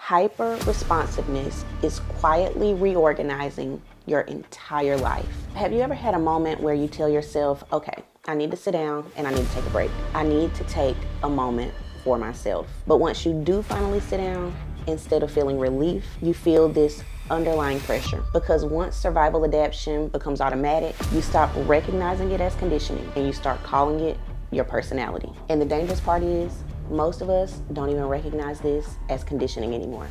Hyper-responsiveness is quietly reorganizing your entire life. Have you ever had a moment where you tell yourself, okay, I need to sit down and I need to take a break. I need to take a moment for myself. But once you do finally sit down, instead of feeling relief, you feel this underlying pressure. Because once survival adaptation becomes automatic, you stop recognizing it as conditioning and you start calling it your personality. And the dangerous part is, most of us don't even recognize this as conditioning anymore.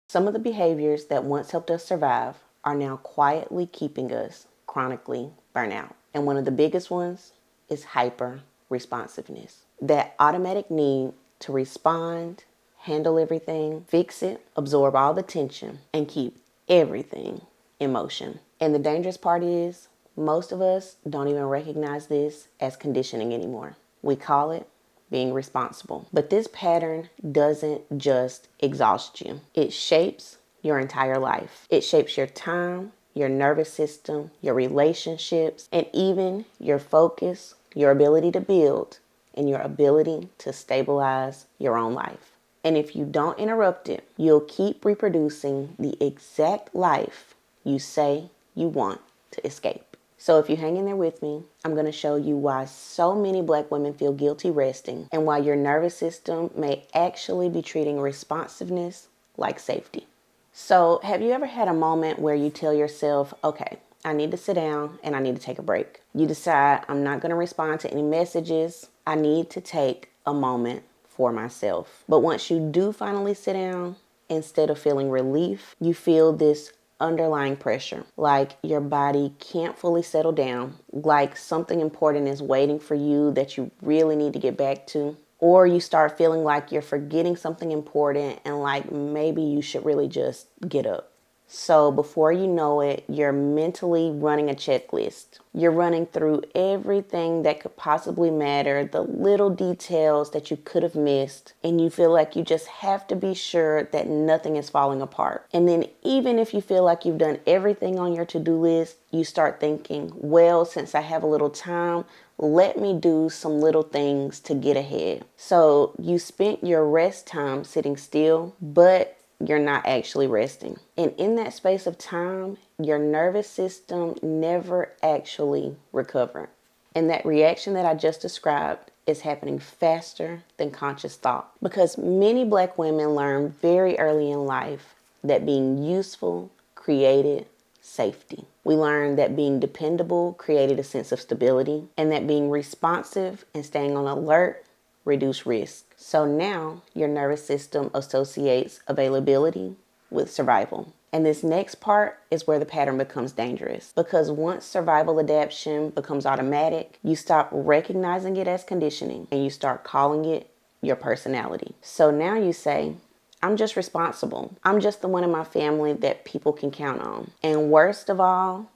Some of the behaviors that once helped us survive are now quietly keeping us chronically burnout. And one of the biggest ones is hyper-responsiveness. That automatic need to respond, handle everything, fix it, absorb all the tension, and keep everything in motion. And the dangerous part is, most of us don't even recognize this as conditioning anymore. We call it being responsible. But this pattern doesn't just exhaust you. It shapes your entire life. It shapes your time, your nervous system, your relationships, and even your focus, your ability to build, and your ability to stabilize your own life. And if you don't interrupt it, you'll keep reproducing the exact life you say you want to escape. So if you hang in there with me, I'm going to show you why so many Black women feel guilty resting and why your nervous system may actually be treating responsiveness like safety. So have you ever had a moment where you tell yourself, okay, I need to sit down and I need to take a break? You decide, I'm not going to respond to any messages. I need to take a moment for myself. But once you do finally sit down, instead of feeling relief, you feel this underlying pressure, like your body can't fully settle down, like something important is waiting for you that you really need to get back to, or you start feeling like you're forgetting something important and like maybe you should really just get up. So before you know it, you're mentally running a checklist. You're running through everything that could possibly matter, the little details that you could have missed, and you feel like you just have to be sure that nothing is falling apart. And then even if you feel like you've done everything on your to-do list, you start thinking, well, since I have a little time, let me do some little things to get ahead. So you spent your rest time sitting still, but you're not actually resting. And in that space of time, your nervous system never actually recovered. And that reaction that I just described is happening faster than conscious thought. Because many Black women learn very early in life that being useful created safety. We learned that being dependable created a sense of stability, and that being responsive and staying on alert reduced risk. So now your nervous system associates availability with survival. And this next part is where the pattern becomes dangerous, because once survival adaptation becomes automatic, you stop recognizing it as conditioning and you start calling it your personality. So now you say, I'm just responsible. I'm just the one in my family that people can count on. And worst of all,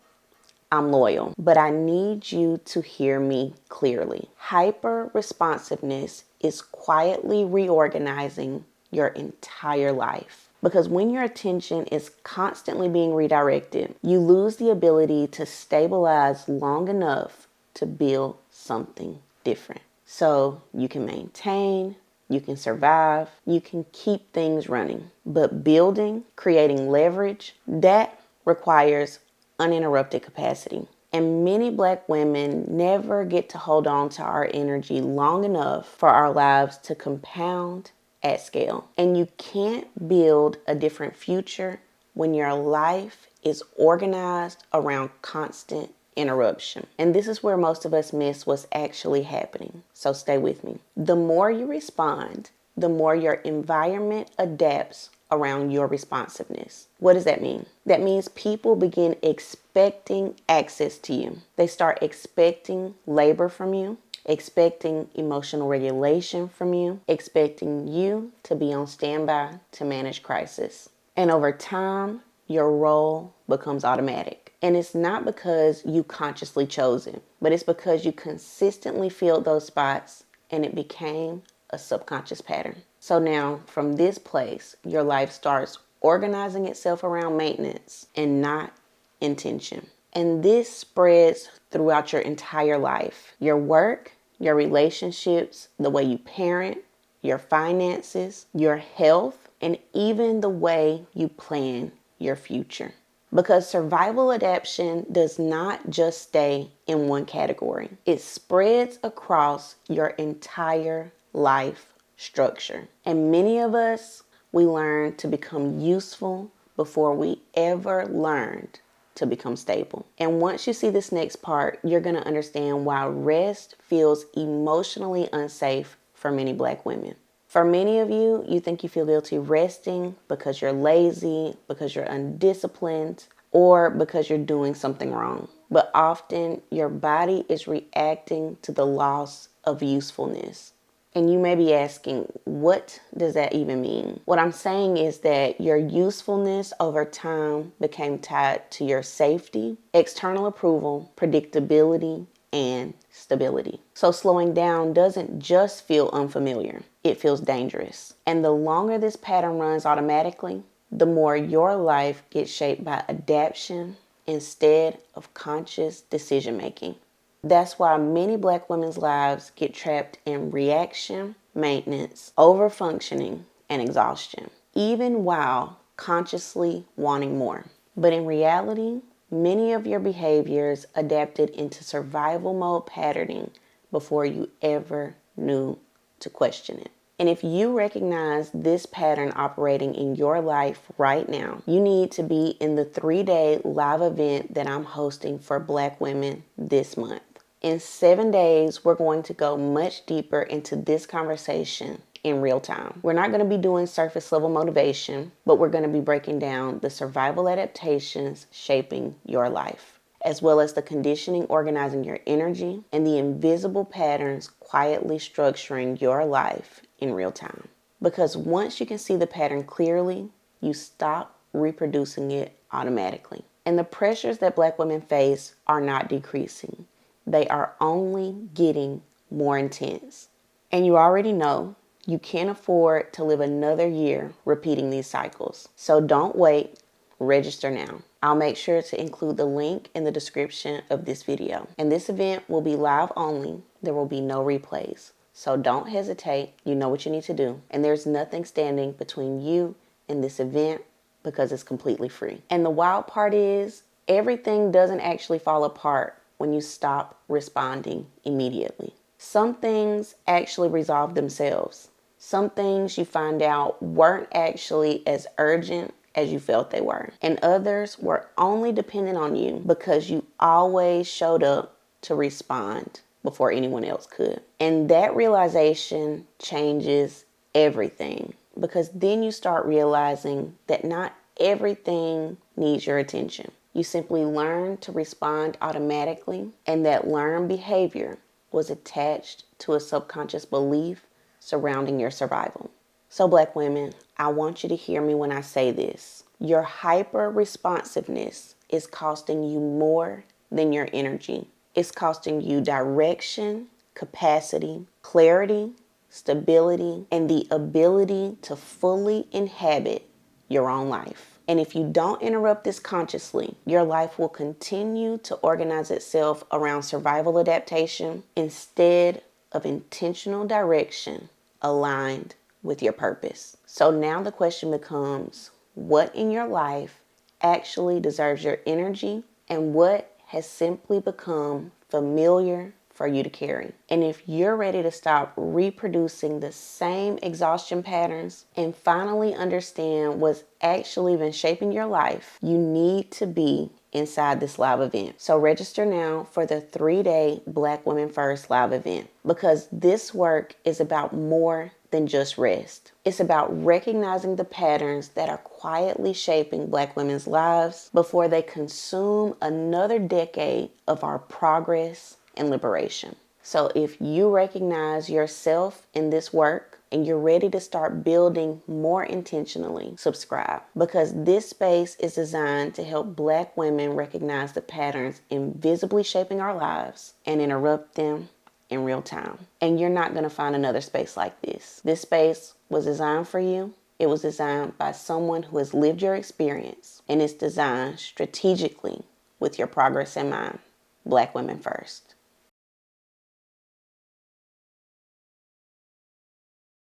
I'm loyal. But I need you to hear me clearly. Hyper-responsiveness is quietly reorganizing your entire life. Because when your attention is constantly being redirected, you lose the ability to stabilize long enough to build something different. So you can maintain, you can survive, you can keep things running. But building, creating leverage, that requires uninterrupted capacity. And many Black women never get to hold on to our energy long enough for our lives to compound at scale. And you can't build a different future when your life is organized around constant interruption. And this is where most of us miss what's actually happening. So stay with me. The more you respond, the more your environment adapts around your responsiveness. What does that mean? That means people begin expecting access to you. They start expecting labor from you, expecting emotional regulation from you, expecting you to be on standby to manage crisis. And over time, your role becomes automatic. And it's not because you consciously chose it, but it's because you consistently filled those spots and it became a subconscious pattern. So now from this place, your life starts organizing itself around maintenance and not intention. And this spreads throughout your entire life. Your work, your relationships, the way you parent, your finances, your health, and even the way you plan your future. Because survival adaptation does not just stay in one category. It spreads across your entire life structure. And many of us, we learn to become useful before we ever learned to become stable. And once you see this next part, you're going to understand why rest feels emotionally unsafe for many Black women. For many of you, you think you feel guilty resting because you're lazy, because you're undisciplined, or because you're doing something wrong. But often your body is reacting to the loss of usefulness. And you may be asking, what does that even mean? What I'm saying is that your usefulness over time became tied to your safety, external approval, predictability, and stability. So slowing down doesn't just feel unfamiliar, it feels dangerous. And the longer this pattern runs automatically, the more your life gets shaped by adaptation instead of conscious decision making. That's why many Black women's lives get trapped in reaction, maintenance, overfunctioning, and exhaustion, even while consciously wanting more. But in reality, many of your behaviors adapted into survival mode patterning before you ever knew to question it. And if you recognize this pattern operating in your life right now, you need to be in the 3-day live event that I'm hosting for Black women this month. In 7 days, we're going to go much deeper into this conversation in real time. We're not going to be doing surface level motivation, but we're going to be breaking down the survival adaptations shaping your life, as well as the conditioning organizing your energy and the invisible patterns quietly structuring your life in real time. Because once you can see the pattern clearly, you stop reproducing it automatically. And the pressures that Black women face are not decreasing. They are only getting more intense. And you already know you can't afford to live another year repeating these cycles. So don't wait, register now. I'll make sure to include the link in the description of this video. And this event will be live only. There will be no replays. So don't hesitate. You know what you need to do. And there's nothing standing between you and this event because it's completely free. And the wild part is everything doesn't actually fall apart when you stop responding immediately. Some things actually resolve themselves. Some things you find out weren't actually as urgent as you felt they were. And others were only dependent on you because you always showed up to respond before anyone else could. And that realization changes everything, because then you start realizing that not everything needs your attention. You simply learn to respond automatically, and that learned behavior was attached to a subconscious belief surrounding your survival. So Black women, I want you to hear me when I say this. Your hyper-responsiveness is costing you more than your energy. It's costing you direction, capacity, clarity, stability, and the ability to fully inhabit your own life. And if you don't interrupt this consciously, your life will continue to organize itself around survival adaptation instead of intentional direction aligned with your purpose. So now the question becomes, what in your life actually deserves your energy and what has simply become familiar for you to carry? And if you're ready to stop reproducing the same exhaustion patterns and finally understand what's actually been shaping your life, you need to be inside this live event. So register now for the 3-day Black Women First live event, because this work is about more than just rest. It's about recognizing the patterns that are quietly shaping Black women's lives before they consume another decade of our progress and liberation. So if you recognize yourself in this work and you're ready to start building more intentionally, subscribe, because this space is designed to help Black women recognize the patterns invisibly shaping our lives and interrupt them in real time. And you're not going to find another space like this. This space was designed for you. It was designed by someone who has lived your experience, and it's designed strategically with your progress in mind. Black Women First.